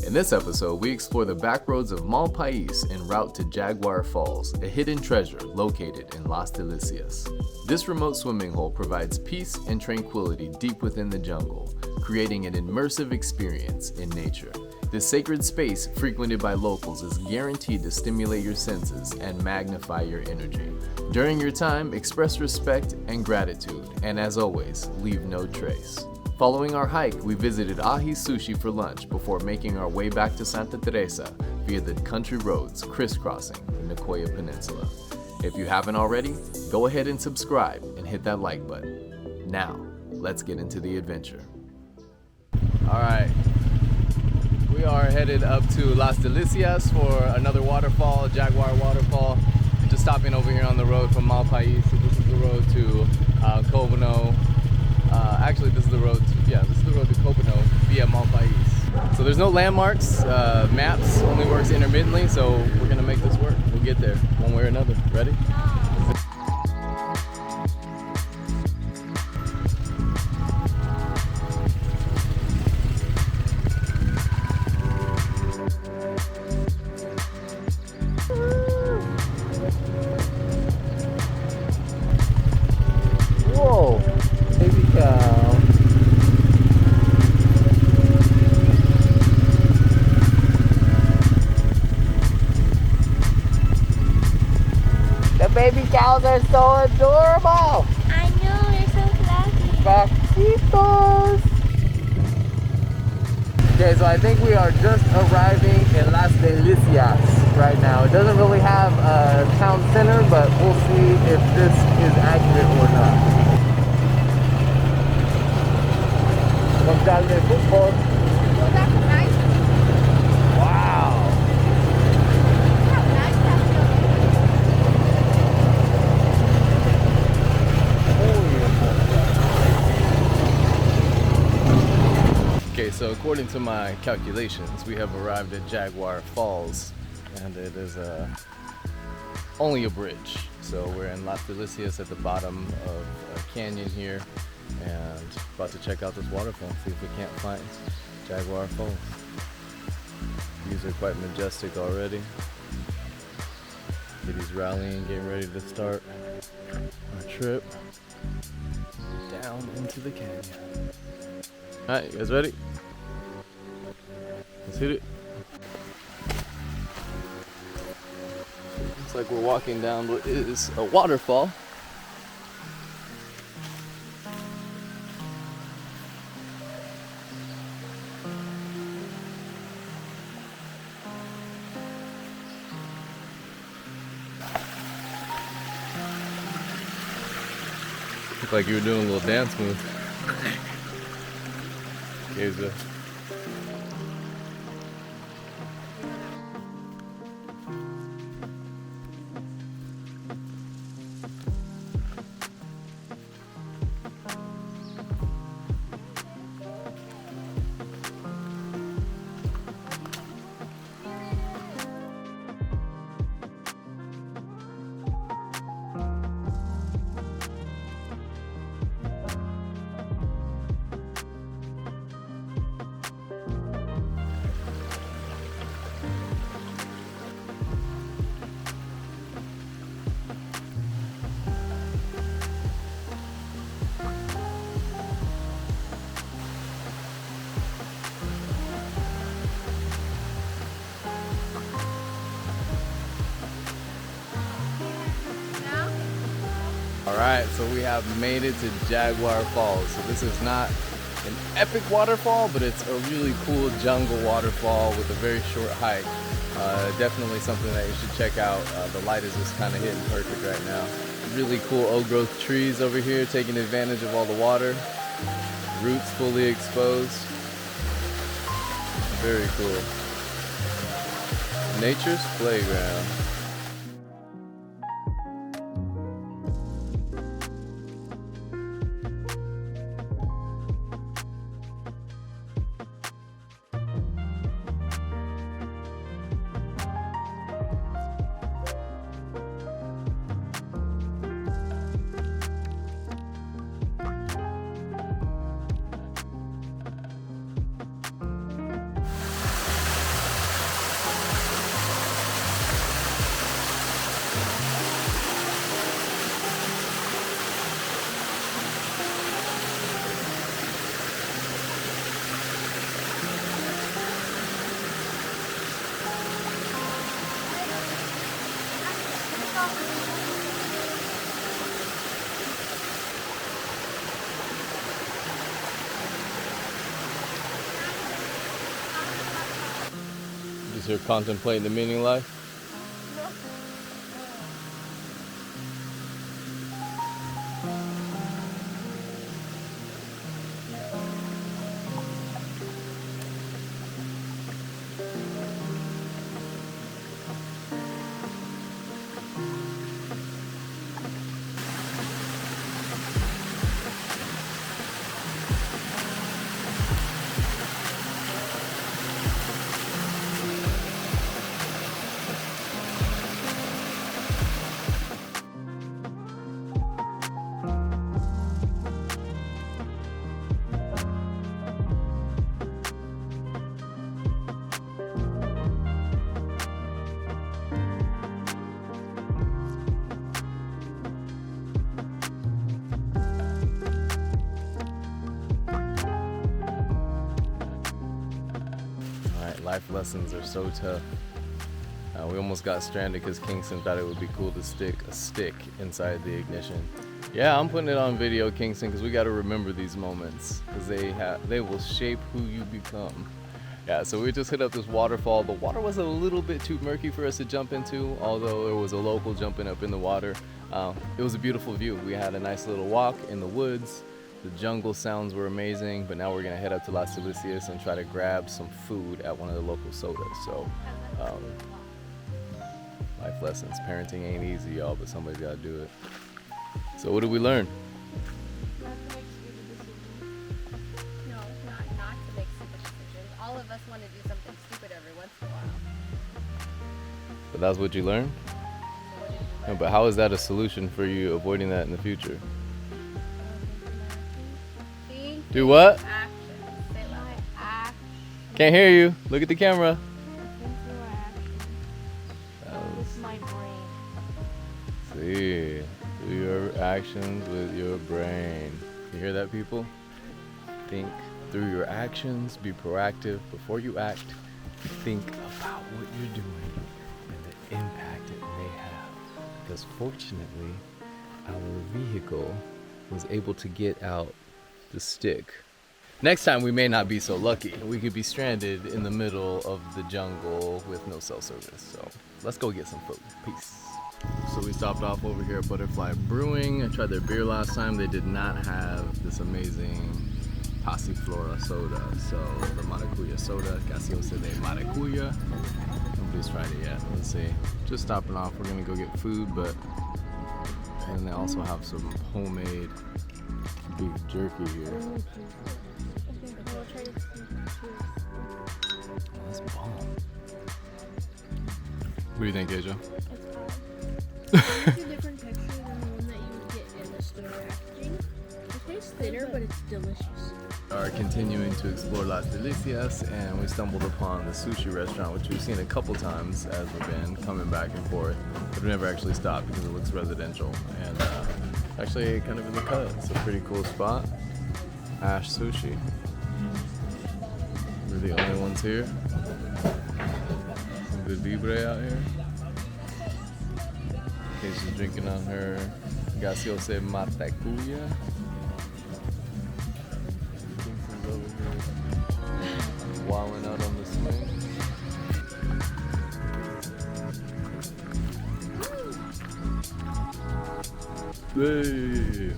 In this episode, we explore the backroads of Mal País en route to Jaguar Falls, a hidden treasure located in Las Delicias. This remote swimming hole provides peace and tranquility deep within the jungle, creating an immersive experience in nature. This sacred space, frequented by locals, is guaranteed to stimulate your senses and magnify your energy. During your time, express respect and gratitude, and as always, leave no trace. Following our hike, we visited Ahi Sushi for lunch before making our way back to Santa Teresa via the country roads crisscrossing the Nicoya Peninsula. If you haven't already, go ahead and subscribe and hit that like button. Now, let's get into the adventure. All right, we are headed up to Las Delicias for another waterfall, Jaguar Waterfall. Just stopping over here on the road from Mal País. So this is the road to Cobano. Actually, this is the road to Cobano via Mal País. So there's no landmarks. Maps only works intermittently, so we're gonna make this work. We'll get there one way or another. Ready? Whoa, baby cow. The baby cows are so adorable. I know, they're so fluffy. Vaquitos. Okay, so I think we are just arriving in Las Delicias right now. It doesn't really have a town center, but we'll see if this is accurate or not. Football. Oh, that's nice. Wow. How nice that's Okay, so according to my calculations, we have arrived at Jaguar Falls, and it is only a bridge. So we're in Las Delicias at the bottom of a canyon here, and about to check out this waterfall, see if we can't find Jaguar Falls. These are quite majestic already. Kitty's rallying, getting ready to start our trip down into the canyon. Alright, you guys ready? Let's hit it. Looks like we're walking down what is a waterfall. Looked like you were doing a little dance move. Here's the Alright, so we have made it to Jaguar Falls. So this is not an epic waterfall, but it's a really cool jungle waterfall with a very short hike. Definitely something that you should check out. The light is just kind of hitting perfect right now. Really cool old growth trees over here taking advantage of all the water. Roots fully exposed. Very cool. Nature's playground. As you're contemplating the meaning of life? Life lessons are so tough. We almost got stranded because Kingston thought it would be cool to stick a stick inside the ignition. Yeah, I'm putting it on video, Kingston, because we got to remember these moments because they will shape who you become. Yeah, so we just hit up this waterfall. The water was a little bit too murky for us to jump into, although there was a local jumping up in the water. It was a beautiful view. We had a nice little walk in the woods. The jungle sounds were amazing, but now we're gonna head up to Las Delicias and try to grab some food at one of the local sodas. So, life lessons. Parenting ain't easy, y'all, but somebody's gotta do it. So what did we learn? Not to make stupid decisions. No, not to make stupid decisions. All of us want to do something stupid every once in a while. But that's what you learned? No, but how is that a solution for you avoiding that in the future? Do what? Action. Say loud. Action. Can't hear you. Look at the camera. With my brain. See, do your actions with your brain. You hear that, people? Think through your actions. Be proactive. Before you act, think about what you're doing and the impact it may have. Because fortunately, our vehicle was able to get out the stick. Next time we may not be so lucky. We could be stranded in the middle of the jungle with no cell service. So let's go get some food. Peace. So we stopped off over here at Butterfly Brewing. I tried their beer last time. They did not have this amazing Passiflora soda. So the maracuya soda, gaseosa de maracuya. Nobody's tried it yet. Let's see. Just stopping off. We're gonna go get food, but and they also have some homemade beef jerky here. Oh, that's bomb. What do you think, Asia? It's a different texture than the one that you would get in the store packaging. It tastes thinner, but it's delicious. We are continuing to explore Las Delicias, and we stumbled upon the sushi restaurant, which we've seen a couple times as we've been coming back and forth, but we never actually stopped because it looks residential and actually kind of in the cut. It's a pretty cool spot. Ahi Sushi. We're the only ones here. Some good libre out here. Okay, she's drinking on her gaseosa maracuya. Kingston's over here wilding out on the swing. Hey.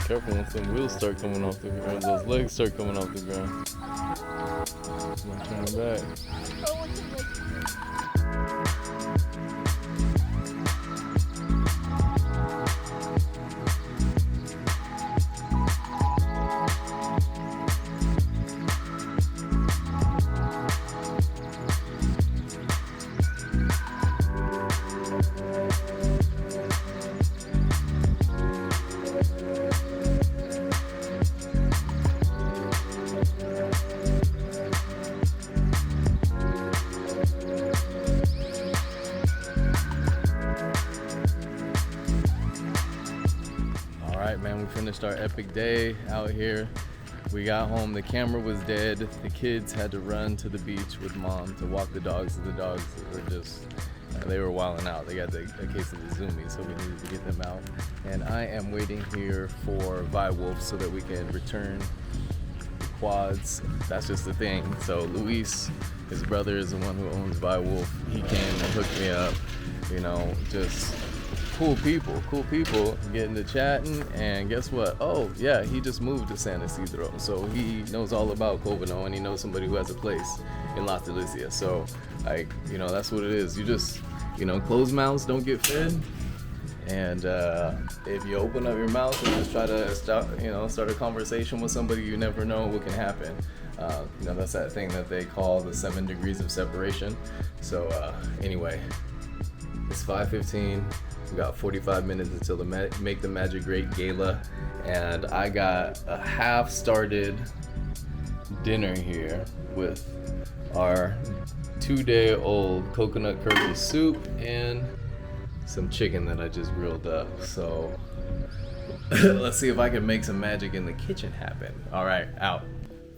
Careful when some wheels start coming off the ground, those legs start coming off the ground. I'm not turning back. finished our epic day out here. We got home, the camera was dead. The kids had to run to the beach with mom to walk the dogs. The dogs were just, they were wilding out. They got a case of the zoomies, so we needed to get them out. And I am waiting here for Vi-Wolf so that we can return the quads. That's just the thing. So Luis, his brother, is the one who owns Vi-Wolf. He came and hooked me up. You know, just cool people getting to chatting. And guess what? Oh yeah, he just moved to San Isidro, so he knows all about Covino, and he knows somebody who has a place in Las Delicias. So like, you know, that's what it is. You just, you know, closed mouths don't get fed. And if you open up your mouth and just try to start a conversation with somebody, you never know what can happen. You know, that's that thing that they call the 7 degrees of separation. So anyway, it's 5:15. We got 45 minutes until the Make the Magic Great Gala, and I got a half-started dinner here with our 2-day-old coconut curry soup and some chicken that I just grilled up. So let's see if I can make some magic in the kitchen happen. All right, out.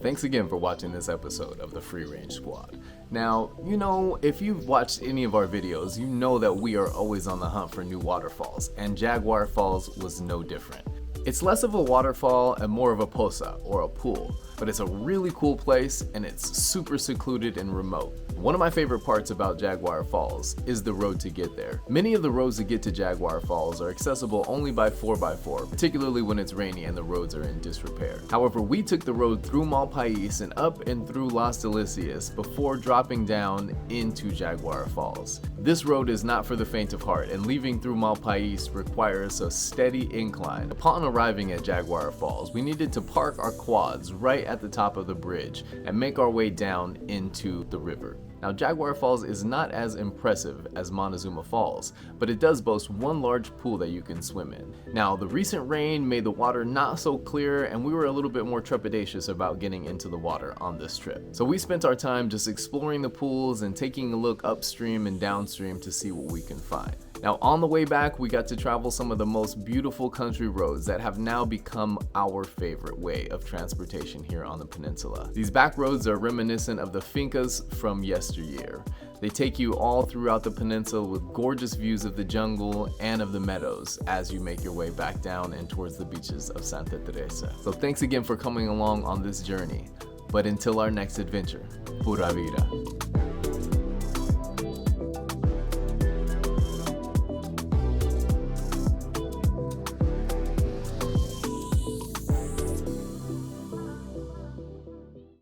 Thanks again for watching this episode of the Free Range Squad. Now, you know, if you've watched any of our videos, you know that we are always on the hunt for new waterfalls, and Jaguar Falls was no different. It's less of a waterfall and more of a poza, or a pool, but it's a really cool place and it's super secluded and remote. One of my favorite parts about Jaguar Falls is the road to get there. Many of the roads to get to Jaguar Falls are accessible only by 4x4, particularly when it's rainy and the roads are in disrepair. However, we took the road through Mal País and up and through Las Delicias before dropping down into Jaguar Falls. This road is not for the faint of heart, and leaving through Mal País requires a steady incline. Upon arriving at Jaguar Falls, we needed to park our quads right at the top of the bridge and make our way down into the river. Now, Jaguar Falls is not as impressive as Montezuma Falls, but it does boast one large pool that you can swim in. Now, the recent rain made the water not so clear, and we were a little bit more trepidatious about getting into the water on this trip. So we spent our time just exploring the pools and taking a look upstream and downstream to see what we can find. Now, on the way back, we got to travel some of the most beautiful country roads that have now become our favorite way of transportation here on the peninsula. These back roads are reminiscent of the fincas from yesteryear. They take you all throughout the peninsula with gorgeous views of the jungle and of the meadows as you make your way back down and towards the beaches of Santa Teresa. So thanks again for coming along on this journey. But until our next adventure, pura vida.